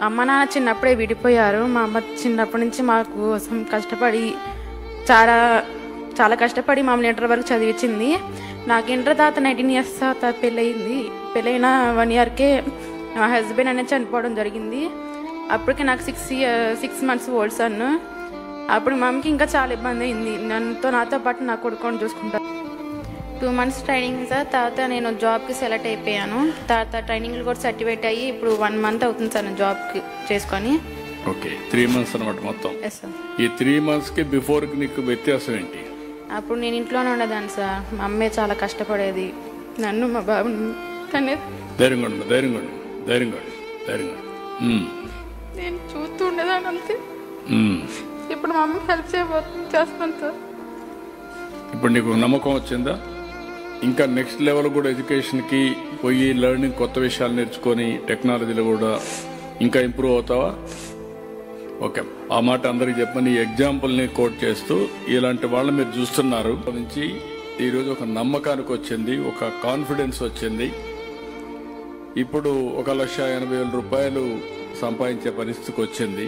అమ్మ నాన్న చిన్నప్పుడే విడిపోయారు. మా అమ్మ చిన్నప్పటి నుంచి మా కోసం కష్టపడి చాలా చాలా కష్టపడి మమ్మల్ని ఇంటర్ వరకు చదివించింది. నాకు ఇంటర్ తర్వాత 19 years తర్వాత పెళ్ళయింది. పెళ్ళైన 1 yearకే మా హస్బెండ్ అనేది చనిపోవడం జరిగింది. అప్పటికే నాకు 6 months ఓల్డ్ సన్. అప్పుడు మా అమ్మకి ఇంకా చాలా ఇబ్బంది అయింది. నాతో పాటు నా కొడుకుని చూసుకుంటాను. 2 months ట్రైనింగ్ సార్. తర్వాత నేను జాబ్కి సెలెక్ట్ అయిపోయాను. తర్వాత ట్రైనింగ్లు కూడా సర్టిఫికేట్ అయ్యి ఇప్పుడు 1 month అవుతుంది సార్ నేను జాబ్కి చేసుకొని. ఓకే, 3 months అనమాట మొత్తం. Yes sir. ఈ 3 monthsకి బిఫోర్కి నీకు వ్యత్యాసం ఏంటి? అప్పుడు నేను ఇంట్లోనే ఉండేదాన్ని సార్. మా అమ్మే చాలా కష్టపడేది, నన్ను మా బాబుని తనే. ధైర్యంగా నేను చూస్తూ ఉండేదాన్ని అంతే. ఇప్పుడు మా అమ్మకి హెల్ప్ చేస్తాను సార్. ఇప్పుడు నీకు నమ్మకం వచ్చిందా? ఇంకా నెక్స్ట్ లెవెల్ కూడా ఎడ్యుకేషన్కి పోయి లెర్నింగ్, కొత్త విషయాలు నేర్చుకొని టెక్నాలజీలో కూడా ఇంకా ఇంప్రూవ్ అవుతావా? ఓకే, ఆ మాట అందరికి చెప్పని ఎగ్జాంపుల్ని కోట్ చేస్తూ ఇలాంటి వాళ్ళు మీరు చూస్తున్నారు. నుంచి ఈరోజు ఒక నమ్మకానికి వచ్చింది, ఒక కాన్ఫిడెన్స్ వచ్చింది. ఇప్పుడు 1,80,000 రూపాయలు సంపాదించే పరిస్థితికి వచ్చింది.